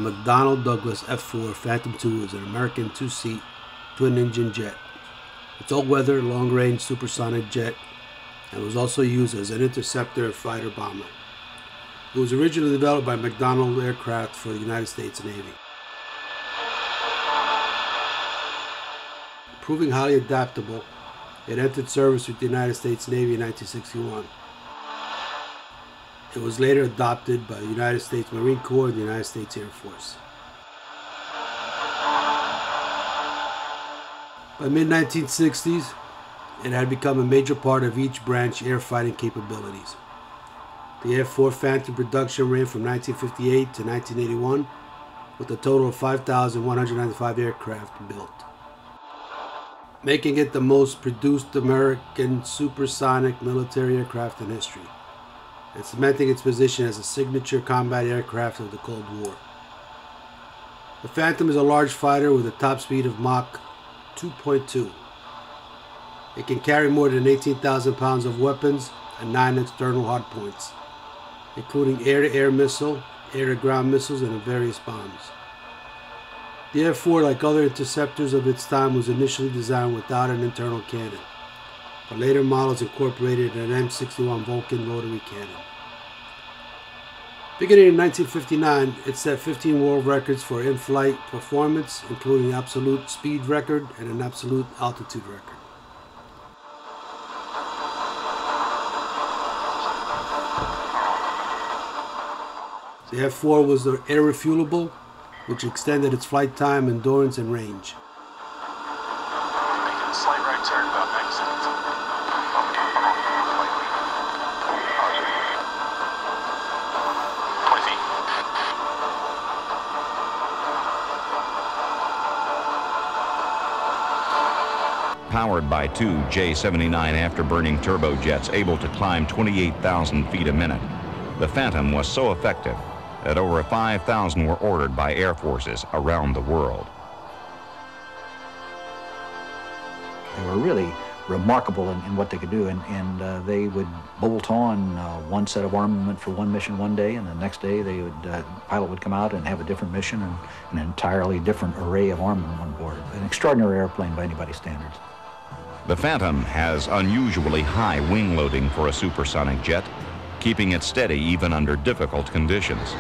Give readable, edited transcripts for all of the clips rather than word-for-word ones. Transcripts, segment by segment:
McDonnell Douglas F-4 Phantom II is an American two-seat, twin-engine jet. It's all-weather, long-range supersonic jet and was also used as an interceptor fighter bomber. It was originally developed by McDonnell Aircraft for the United States Navy. Proving highly adaptable, it entered service with the United States Navy in 1961. It was later adopted by the United States Marine Corps and the United States Air Force. By mid-1960s, it had become a major part of each branch air fighting capabilities. The F-4 Phantom production ran from 1958 to 1981, with a total of 5,195 aircraft built, making it the most produced American supersonic military aircraft in history, and cementing its position as a signature combat aircraft of the Cold War. The Phantom is a large fighter with a top speed of Mach 2.2. It can carry more than 18,000 pounds of weapons and 9 external hardpoints, including air-to-air missile, air-to-ground missiles, and various bombs. The F-4, like other interceptors of its time, was initially designed without an internal cannon, but later models incorporated an M61 Vulcan rotary cannon. Beginning in 1959, it set 15 world records for in-flight performance, including an absolute speed record and an absolute altitude record. The F-4 was air refuelable, which extended its flight time, endurance, and range. Making a slight right turn about next. 20 feet. Powered by two J-79 afterburning turbojets able to climb 28,000 feet a minute, the Phantom was so effective that over 5,000 were ordered by air forces around the world. They were really remarkable in what they could do, and they would bolt on one set of armament for one mission one day, and the next day the pilot would come out and have a different mission and an entirely different array of armament on board. An extraordinary airplane by anybody's standards. The Phantom has unusually high wing loading for a supersonic jet, keeping it steady even under difficult conditions.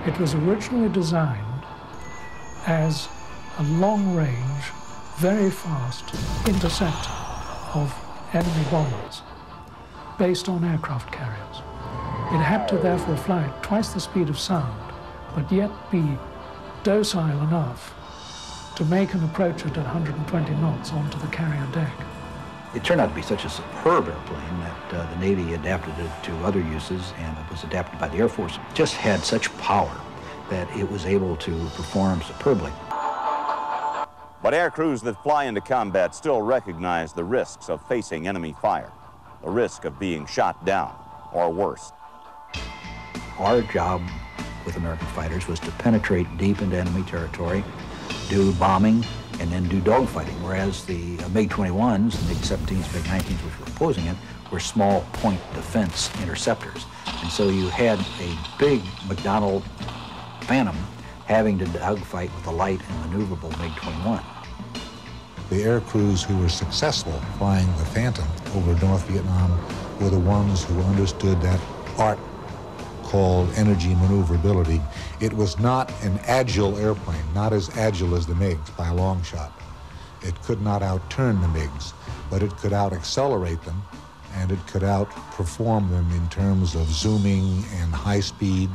It was originally designed as a long-range, very fast interceptor of enemy bombers based on aircraft carriers. It had to therefore fly at twice the speed of sound, but yet be docile enough to make an approach at 120 knots onto the carrier deck. It turned out to be such a superb airplane that the Navy adapted it to other uses, and it was adapted by the Air Force. It just had such power that it was able to perform superbly. But air crews that fly into combat still recognize the risks of facing enemy fire, the risk of being shot down, or worse. Our job with American fighters was to penetrate deep into enemy territory, do bombing, and then do dogfighting, whereas the MiG-21s, the MiG-17s, MiG-19s, which were opposing it, were small point defense interceptors. And so you had a big McDonnell Phantom having to dogfight with a light and maneuverable MiG-21. The air crews who were successful flying the Phantom over North Vietnam were the ones who understood that art called energy maneuverability. It was not an agile airplane, not as agile as the MiGs by a long shot. It could not outturn the MiGs, but it could out-accelerate them, and it could outperform them in terms of zooming and high speed,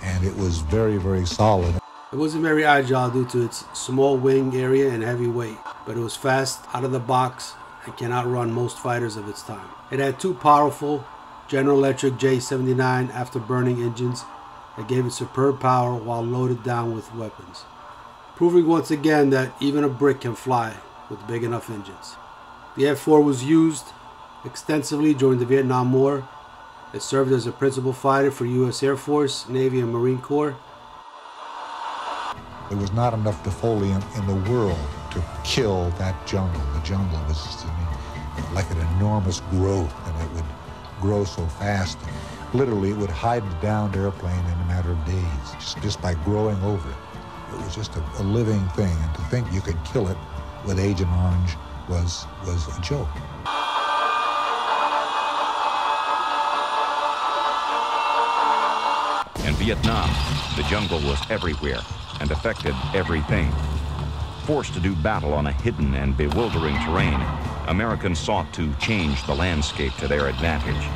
and it was very, very solid. It wasn't very agile due to its small wing area and heavy weight, but it was fast out of the box and can outrun most fighters of its time. It had two powerful General Electric J-79 afterburning engines that gave it superb power while loaded down with weapons, proving once again that even a brick can fly with big enough engines. The F-4 was used extensively during the Vietnam War. It served as a principal fighter for U.S. Air Force, Navy, and Marine Corps. There was not enough defoliant in the world to kill that jungle. The jungle was like an enormous growth, and it would grow so fast. Literally, it would hide the downed airplane in a matter of days, just by growing over it. It was just a living thing, and to think you could kill it with Agent Orange was a joke. In Vietnam, the jungle was everywhere and affected everything. Forced to do battle on a hidden and bewildering terrain, Americans sought to change the landscape to their advantage.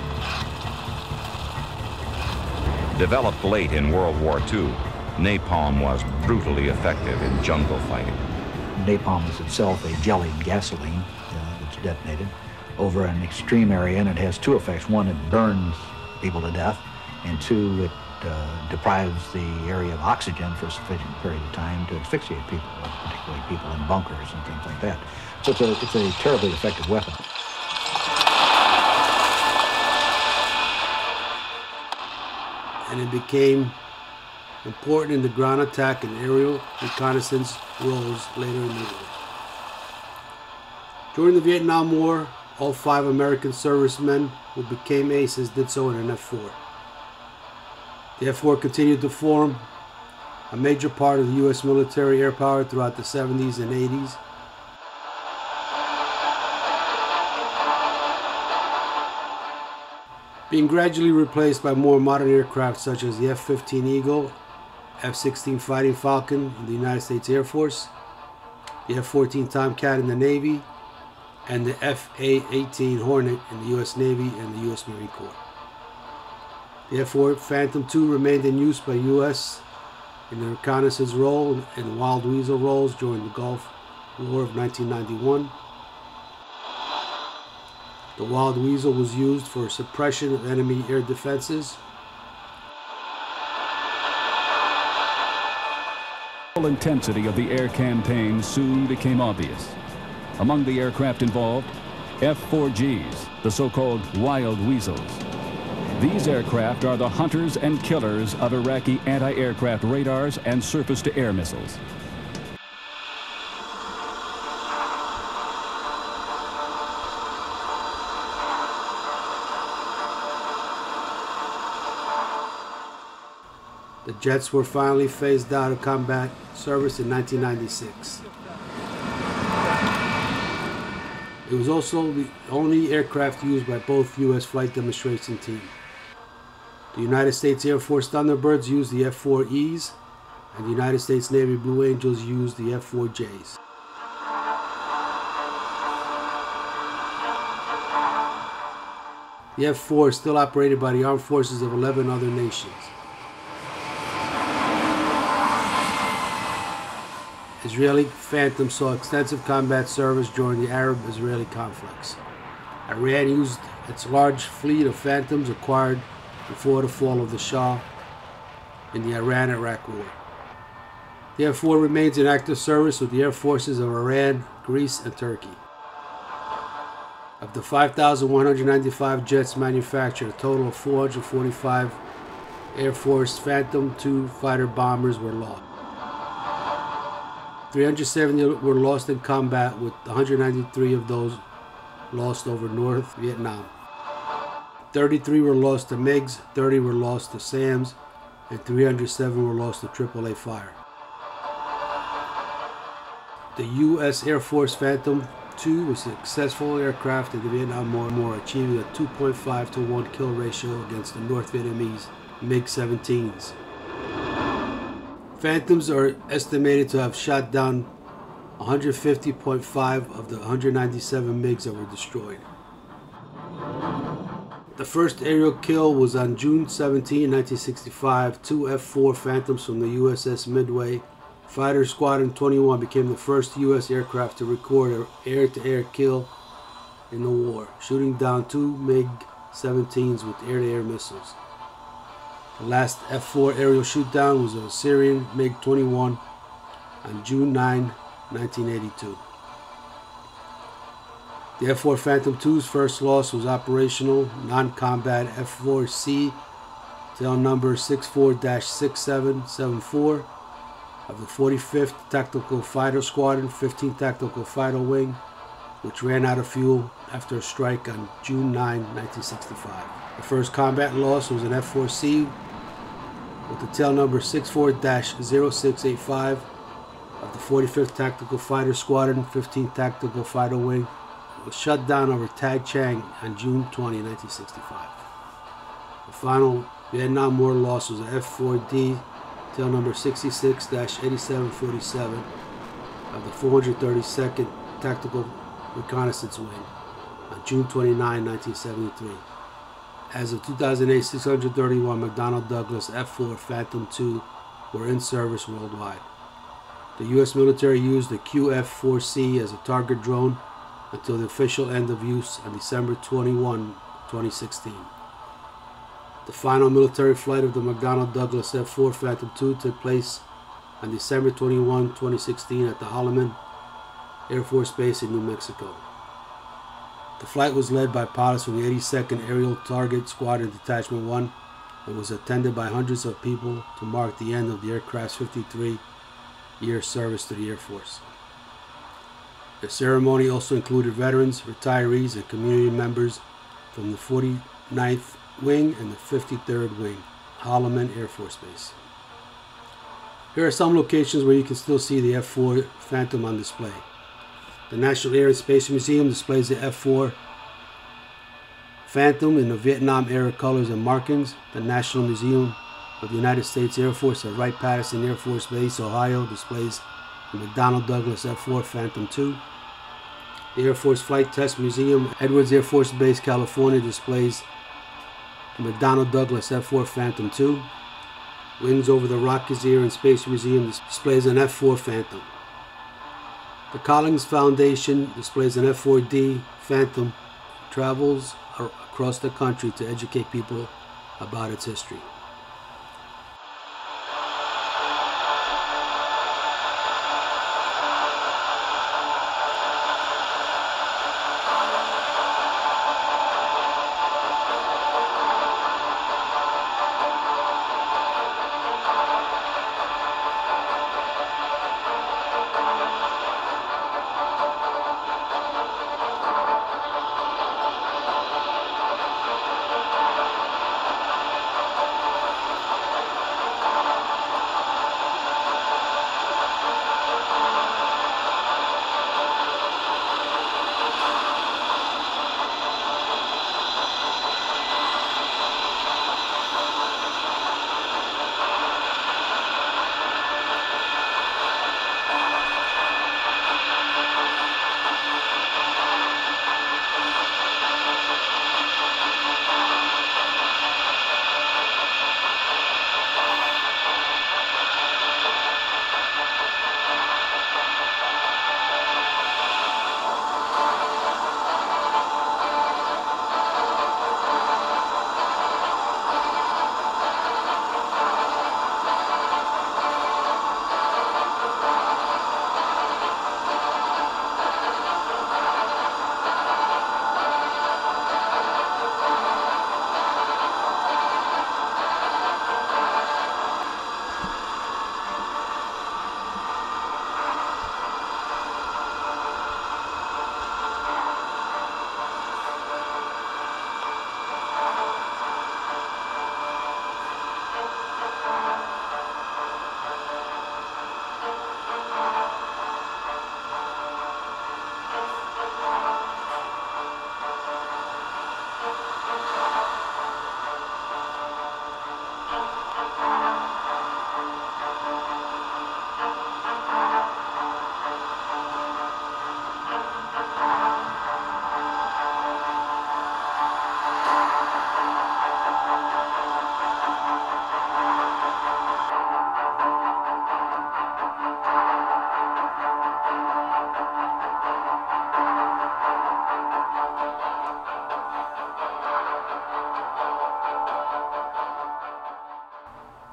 Developed late in World War II, napalm was brutally effective in jungle fighting. Napalm is itself a jellied gasoline that's detonated over an extreme area, and it has two effects. One, it burns people to death, and two, it deprives the area of oxygen for a sufficient period of time to asphyxiate people, particularly people in bunkers and things like that. So it's a terribly effective weapon. And it became important in the ground attack and aerial reconnaissance roles later in the war. During the Vietnam War, all 5 American servicemen who became aces did so in an F-4. The F-4 continued to form a major part of the U.S. military air power throughout the 70s and 80s. Being gradually replaced by more modern aircraft such as the F-15 Eagle, F-16 Fighting Falcon in the United States Air Force, the F-14 Tomcat in the Navy, and the F-A-18 Hornet in the U.S. Navy and the U.S. Marine Corps. The F-4 Phantom II remained in use by U.S. in the reconnaissance role and Wild Weasel roles during the Gulf War of 1991. The Wild Weasel was used for suppression of enemy air defenses. The full intensity of the air campaign soon became obvious. Among the aircraft involved, F-4Gs, the so-called Wild Weasels. These aircraft are the hunters and killers of Iraqi anti-aircraft radars and surface-to-air missiles. The jets were finally phased out of combat service in 1996. It was also the only aircraft used by both U.S. flight demonstration teams. The United States Air Force Thunderbirds used the F-4Es, and the United States Navy Blue Angels used the F-4Js. The F-4 is still operated by the armed forces of 11 other nations. Israeli Phantom saw extensive combat service during the Arab-Israeli conflicts. Iran used its large fleet of Phantoms acquired before the fall of the Shah in the Iran-Iraq War. The F-4 remains in active service with the air forces of Iran, Greece, and Turkey. Of the 5,195 jets manufactured, a total of 445 Air Force Phantom II fighter bombers were lost. 370 were lost in combat, with 193 of those lost over North Vietnam. 33 were lost to MiGs, 30 were lost to SAMs, and 307 were lost to AAA fire. The U.S. Air Force Phantom II was a successful aircraft in the Vietnam War, achieving a 2.5 to 1 kill ratio against the North Vietnamese MiG-17s. Phantoms are estimated to have shot down 150.5 of the 197 MiGs that were destroyed. The first aerial kill was on June 17, 1965. 2 F-4 Phantoms from the USS Midway. Fighter Squadron 21 became the first U.S. aircraft to record an air-to-air kill in the war, shooting down 2 MiG-17s with air-to-air missiles. The last F-4 aerial shootdown was a Syrian MiG-21 on June 9, 1982. The F-4 Phantom II's first loss was operational non-combat F-4C, tail number 64-6774 of the 45th Tactical Fighter Squadron, 15th Tactical Fighter Wing, which ran out of fuel after a strike on June 9, 1965. The first combat loss was an F-4C with the tail number 64-0685 of the 45th Tactical Fighter Squadron, 15th Tactical Fighter Wing. It was shut down over Tag Chang on June 20, 1965. The final Vietnam War loss was an F-4D, tail number 66-8747 of the 432nd Tactical Reconnaissance Wing on June 29, 1973. As of 2008, 631 McDonnell Douglas F-4 Phantom II were in service worldwide. The U.S. military used the QF-4C as a target drone until the official end of use on December 21, 2016. The final military flight of the McDonnell Douglas F-4 Phantom II took place on December 21, 2016 at the Holloman Air Force Base in New Mexico. The flight was led by pilots from the 82nd Aerial Target Squadron Detachment 1 and was attended by hundreds of people to mark the end of the aircraft's 53-year service to the Air Force. The ceremony also included veterans, retirees, and community members from the 49th Wing and the 53rd Wing, Holloman Air Force Base. Here are some locations where you can still see the F-4 Phantom on display. The National Air and Space Museum displays the F-4 Phantom in the Vietnam-era colors and markings. The National Museum of the United States Air Force at Wright-Patterson Air Force Base, Ohio, displays the McDonnell Douglas F-4 Phantom II. The Air Force Flight Test Museum, Edwards Air Force Base, California, displays the McDonnell Douglas F-4 Phantom II. Wings over the Rockies Air and Space Museum displays an F-4 Phantom. The Collins Foundation displays an F-4D Phantom, travels across the country to educate people about its history.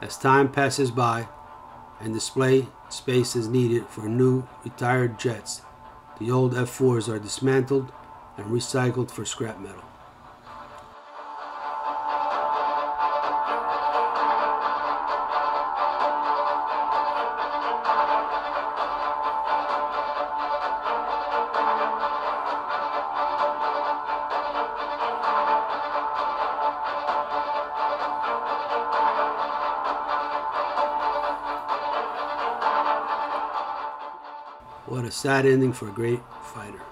As time passes by and display space is needed for new retired jets, the old F-4s are dismantled and recycled for scrap metal. What a sad ending for a great fighter.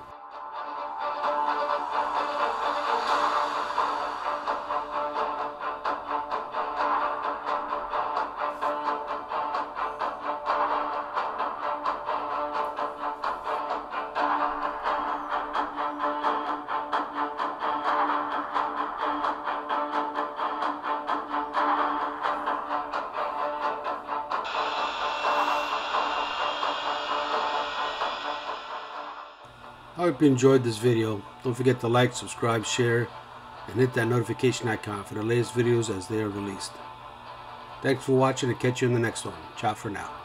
I hope you enjoyed this video. Don't forget to like, subscribe, share, and hit that notification icon for the latest videos as they are released. Thanks for watching, and catch you in the next one. Ciao for now.